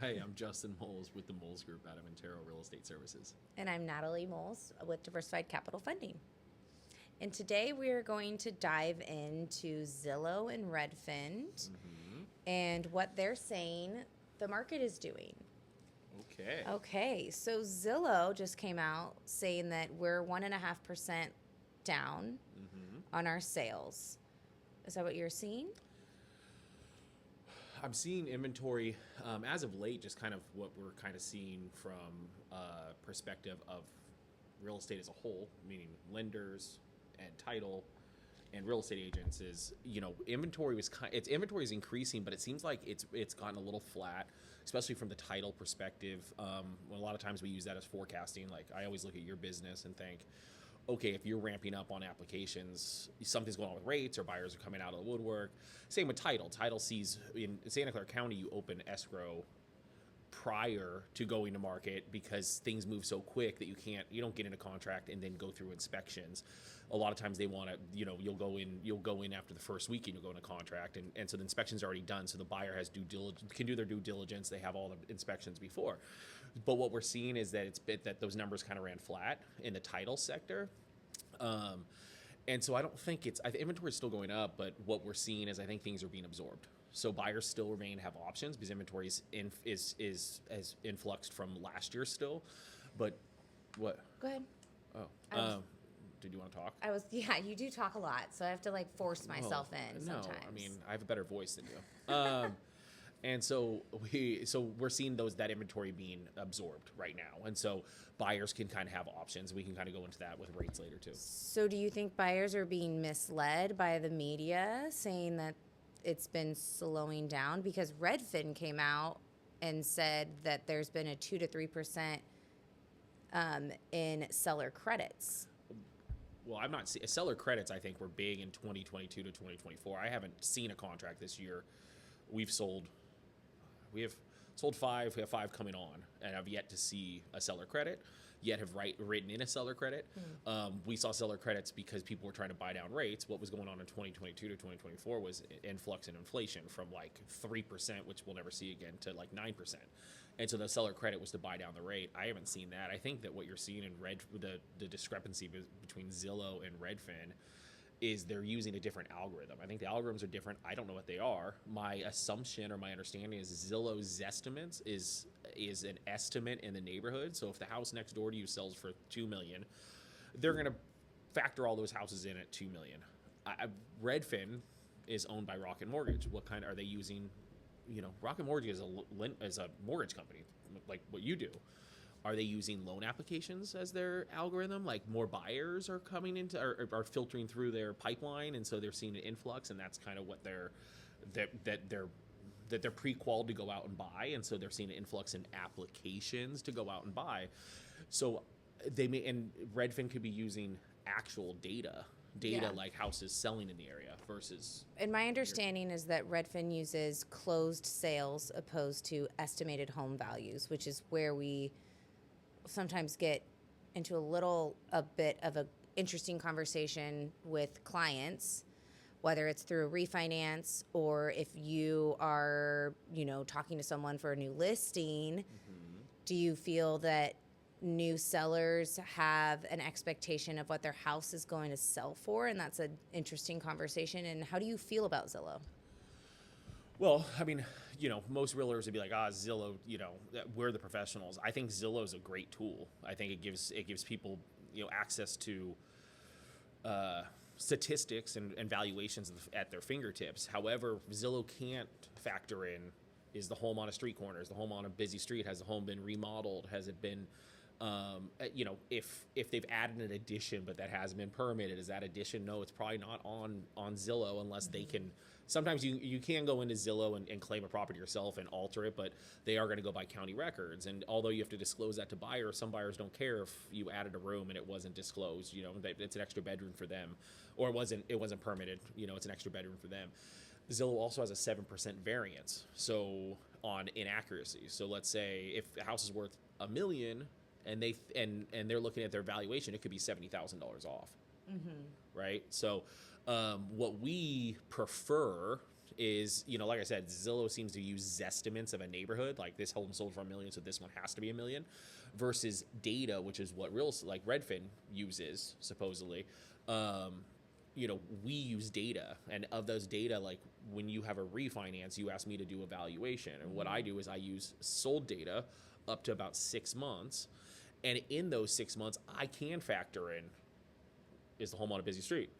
Hey, I'm Justin Moles with the Moles Group out of Antero Real Estate Services. And I'm Natalie Moles with Diversified Capital Funding. And today we are going to dive into Zillow and Redfin and what they're saying the market is doing. Okay. Okay, so Zillow just came out saying that we're 1.5% down on our sales. Is that what you're seeing? I'm seeing inventory as of late, just kind of what we're kind of seeing from perspective of real estate as a whole, meaning lenders and title and real estate agents is, inventory is increasing, but it seems like it's gotten a little flat, especially from the title perspective. A lot of times we use that as forecasting. Like I always look at your business and think, okay, if you're ramping up on applications, something's going on with rates or buyers are coming out of the woodwork. Same with title. Title sees in Santa Clara County, you open escrow prior to going to market because things move so quick that you don't get into contract and then go through inspections. A lot of times they want to, you'll go in after the first week and you'll go into contract, and so the inspection's already done, so the buyer has can do their due diligence. They have all the inspections before. But what we're seeing is that those numbers kind of ran flat in the title sector. And so I don't think inventory is still going up, but what we're seeing is I think things are being absorbed. So buyers still have options because inventory is influxed from last year still. But what? Go ahead. Oh, did you want to talk? Yeah, you do talk a lot, so I have to like force myself in No, sometimes. I mean I have a better voice than you. And so we're seeing that inventory being absorbed right now, and so buyers can kind of have options. We can kind of go into that with rates later too. So, do you think buyers are being misled by the media saying that it's been slowing down? Because Redfin came out and said that there's been a 2 to 3% in seller credits. Well, I'm not seller credits. I think were big in 2022 to 2024. I haven't seen a contract this year. We've sold We have sold five. We have five coming on, and I've yet to see a seller credit. Yet have written in a seller credit. We saw seller credits because people were trying to buy down rates. What was going on in 2022 to 2024 was influx in inflation from like 3%, which we'll never see again, to like 9%. And so the seller credit was to buy down the rate. I haven't seen that. I think that what you're seeing in the discrepancy between Zillow and Redfin is they're using a different algorithm. I think the algorithms are different. I don't know what they are. My assumption or my understanding is Zillow's estimates is an estimate in the neighborhood. So if the house next door to you sells for $2 million, they're going to factor all those houses in at $2 million. Redfin is owned by Rocket Mortgage. What kind are they using? Rocket Mortgage is a mortgage company like what you do. Are they using loan applications as their algorithm? Like more buyers are coming into are filtering through their pipeline, and so they're seeing an influx, and that's kind of what they're pre-qualified to go out and buy, and so they're seeing an influx in applications to go out and buy. So and Redfin could be using actual data Yeah. like houses selling in the area versus. And my understanding is that Redfin uses closed sales opposed to estimated home values, which is where we sometimes get into a bit of a interesting conversation with clients, whether it's through a refinance or if you are, talking to someone for a new listing. Do you feel that new sellers have an expectation of what their house is going to sell for? And that's an interesting conversation. And how do you feel about Zillow? Well, I mean, most realtors would be like, Zillow, we're the professionals. I think Zillow is a great tool. I think it gives people, access to statistics and valuations at their fingertips. However, Zillow can't factor in, is the home on a street corner? Is the home on a busy street? Has the home been remodeled? Has it been, if they've added an addition but that hasn't been permitted, is that addition? No, it's probably not on Zillow unless they can. Sometimes you can go into Zillow and claim a property yourself and alter it, but they are going to go by county records. And although you have to disclose that to buyers, some buyers don't care if you added a room and it wasn't disclosed. It's an extra bedroom for them, or it wasn't permitted. It's an extra bedroom for them. Zillow also has a 7% variance, so on inaccuracy. So let's say if the house is worth $1 million and they're looking at their valuation, it could be $70,000 off. Right? So what we prefer is, like I said, Zillow seems to use estimates of a neighborhood, like this home sold for $1 million, so this one has to be $1 million, versus data, which is what like Redfin uses supposedly. We use data, and of those data, like when you have a refinance, you ask me to do a valuation, and what I do is I use sold data up to about 6 months, and in those 6 months, I can factor in, is the home on a busy street?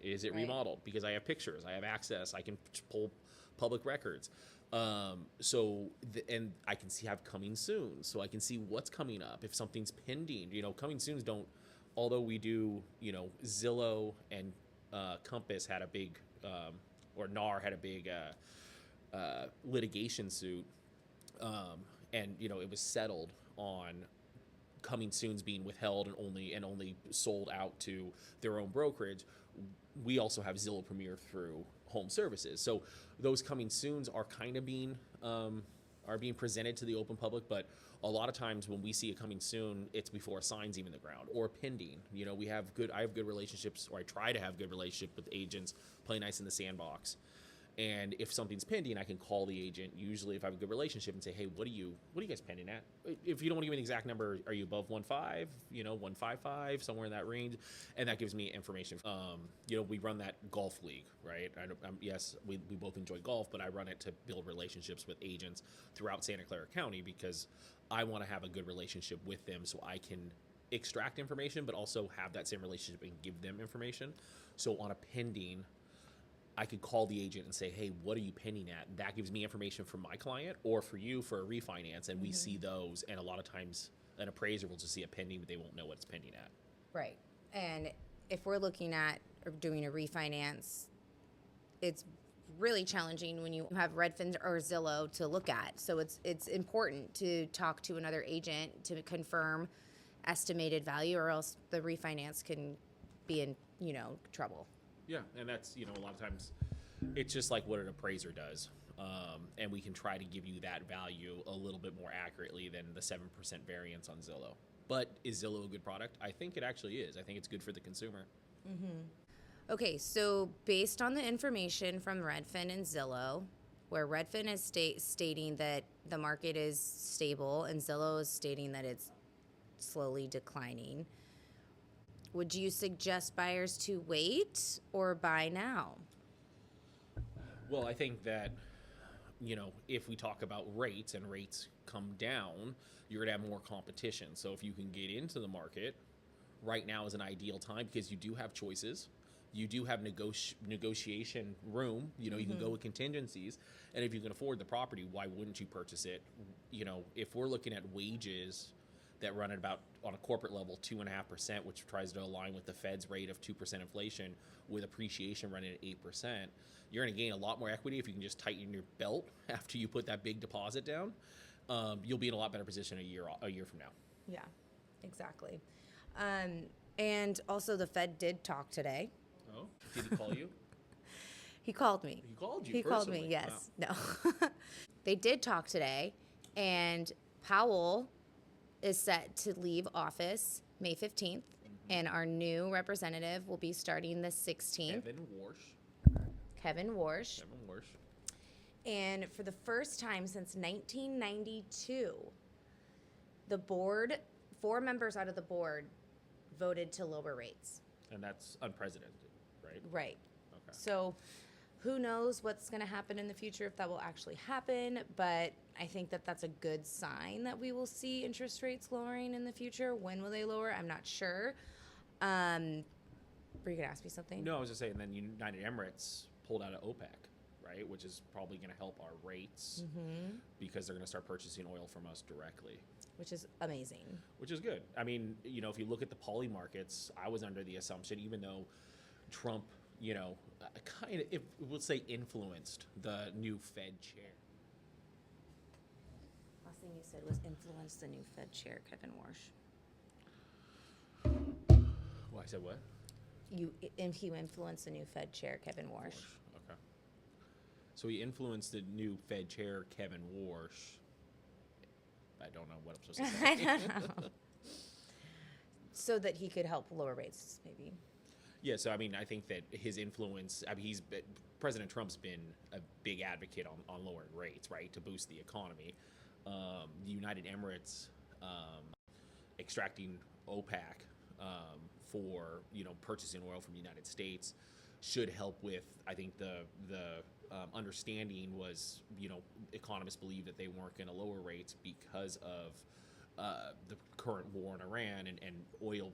Is it remodeled? Because I have pictures, I have access, I can pull public records. And I can have coming soon, so I can see what's coming up. If something's pending, coming soons don't, although we do, Zillow and Compass had a big, or NAR had a big litigation suit, and it was settled on coming soon's being withheld and only sold out to their own brokerage. We also have Zillow Premier through home services, so those coming soons are kind of being presented to the open public. But a lot of times when we see a coming soon, it's before a sign's even in the ground or pending. I have good relationships, or I try to have good relationship with agents, play nice in the sandbox. And if something's pending, I can call the agent, usually if I have a good relationship, and say, hey, what are you guys pending at? If you don't want to give me an exact number, are you above 1.5, 1.55, somewhere in that range? And that gives me information. We run that golf league, right? Yes, we both enjoy golf, but I run it to build relationships with agents throughout Santa Clara County, because I want to have a good relationship with them so I can extract information, but also have that same relationship and give them information. So on a pending, I could call the agent and say, hey, what are you pending at? And that gives me information from my client or for you for a refinance. And we see those. And a lot of times an appraiser will just see a pending, but they won't know what it's pending at. Right. And if we're looking at or doing a refinance, it's really challenging when you have Redfin or Zillow to look at. So it's important to talk to another agent to confirm estimated value, or else the refinance can be in, trouble. Yeah, and that's, a lot of times it's just like what an appraiser does. And we can try to give you that value a little bit more accurately than the 7% variance on Zillow. But is Zillow a good product? I think it actually is. I think it's good for the consumer. Okay, so based on the information from Redfin and Zillow, where Redfin is stating that the market is stable and Zillow is stating that it's slowly declining, would you suggest buyers to wait or buy now? Well, I think that, if we talk about rates and rates come down, you're going to have more competition. So if you can get into the market, right now is an ideal time, because you do have choices. You do have negotiation room. You can go with contingencies. And if you can afford the property, why wouldn't you purchase it? If we're looking at wages that run at about, on a corporate level, 2.5%, which tries to align with the Fed's rate of 2% inflation, with appreciation running at 8%, you're going to gain a lot more equity if you can just tighten your belt after you put that big deposit down. You'll be in a lot better position a year from now. Yeah, exactly. And also the Fed did talk today. Oh, did he call you? He called me. He called you He personally? called me, yes. Wow. No. They did talk today, and Powell is set to leave office May 15th, and our new representative will be starting the 16th. Kevin Warsh. And for the first time since 1992, the board, 4 members out of the board, voted to lower rates. And that's unprecedented, right? Right. Okay. So who knows what's going to happen in the future, if that will actually happen, but I think that that's a good sign that we will see interest rates lowering in the future. When will they lower? I'm not sure. Were you going to ask me something? No, I was just saying, then United Emirates pulled out of OPEC, right? Which is probably going to help our rates, because they're going to start purchasing oil from us directly. Which is amazing. Which is good. I mean, if you look at the poly markets, I was under the assumption, even though Trump, kind of, we'll say, influenced the new Fed chair. Last thing you said was influence the new Fed chair, Kevin Warsh. Well, I said what? He influenced the new Fed chair, Kevin Warsh. Okay. So he influenced the new Fed chair, Kevin Warsh. I don't know what I'm supposed to say. I don't know. So that he could help lower rates, maybe. Yeah, so I mean, I think that his influence. I mean, President Trump's been a big advocate on lowering rates, right, to boost the economy. The United Emirates extracting OPEC for purchasing oil from the United States should help with. I think the understanding was economists believe that they weren't going to lower rates because of the current war in Iran and oil,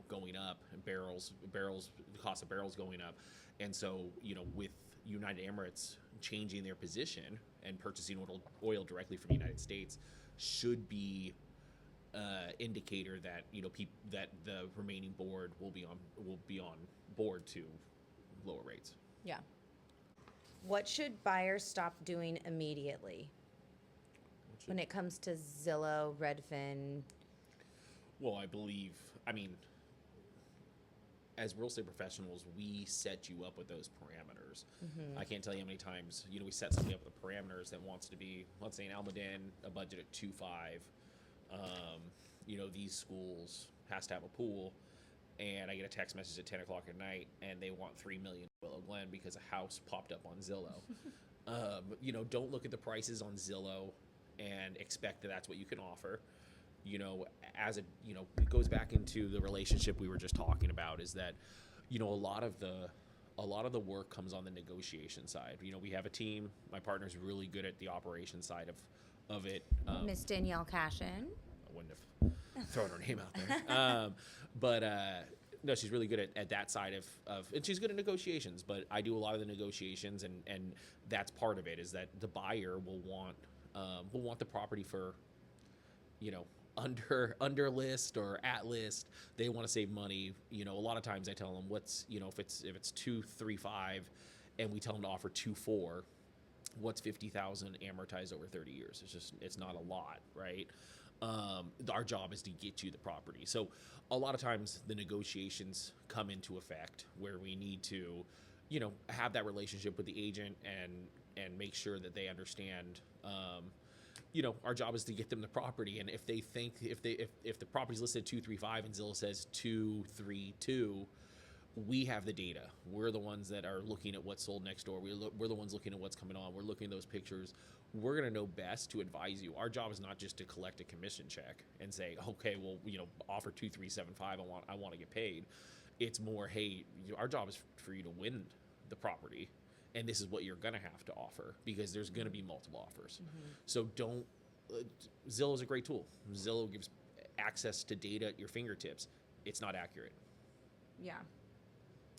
going up and the cost of barrels going up. And so, with United Emirates changing their position and purchasing oil directly from the United States should be indicator that, that the remaining board will be on board to lower rates. Yeah. What should buyers stop doing immediately when it comes to Zillow, Redfin? Well, I mean, as real estate professionals, we set you up with those parameters. I can't tell you how many times, we set something up with the parameters that wants to be, let's say in Almaden, a budget at 2.5. These schools has to have a pool, and I get a text message at 10 o'clock at night, and they want $3 million in Willow Glen because a house popped up on Zillow. Don't look at the prices on Zillow and expect that that's what you can offer. It goes back into the relationship we were just talking about, is that, a lot of the work comes on the negotiation side. We have a team. My partner's really good at the operation side of it. Miss Danielle Cashin. I wouldn't have thrown her name out there. No, she's really good at that side of, and she's good at negotiations, but I do a lot of the negotiations, and that's part of it, is that the buyer will want the property for, under list or at list. They want to save money. A lot of times I tell them if it's 2.35 and we tell them to offer 2.4, what's 50,000 amortized over 30 years? It's not a lot, right? Our job is to get you the property. So a lot of times the negotiations come into effect where we need to, have that relationship with the agent and make sure that they understand, our job is to get them the property. And if they think, if the property's listed 2.35 and Zillow says 2.32, we have the data. We're the ones that are looking at what's sold next door. We're the ones looking at what's coming on. We're looking at those pictures. We're going to know best to advise you. Our job is not just to collect a commission check and say, okay, well, offer 2.375. I want to get paid. It's more, hey, our job is for you to win the property, and this is what you're going to have to offer, because there's going to be multiple offers. So Zillow is a great tool. Zillow gives access to data at your fingertips. It's not accurate. Yeah.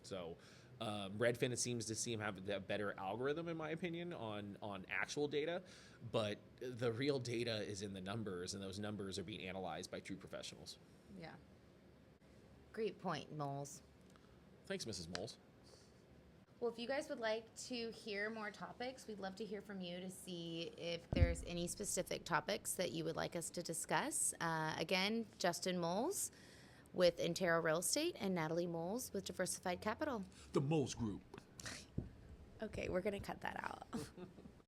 So Redfin, it seems to have a better algorithm, in my opinion, on actual data, but the real data is in the numbers, and those numbers are being analyzed by true professionals. Yeah. Great point, Moles. Thanks, Mrs. Moles. Well, if you guys would like to hear more topics, we'd love to hear from you to see if there's any specific topics that you would like us to discuss. Again, Justin Moles with Intero Real Estate and Natalie Moles with Diversified Capital. The Moles Group. Okay, we're going to cut that out.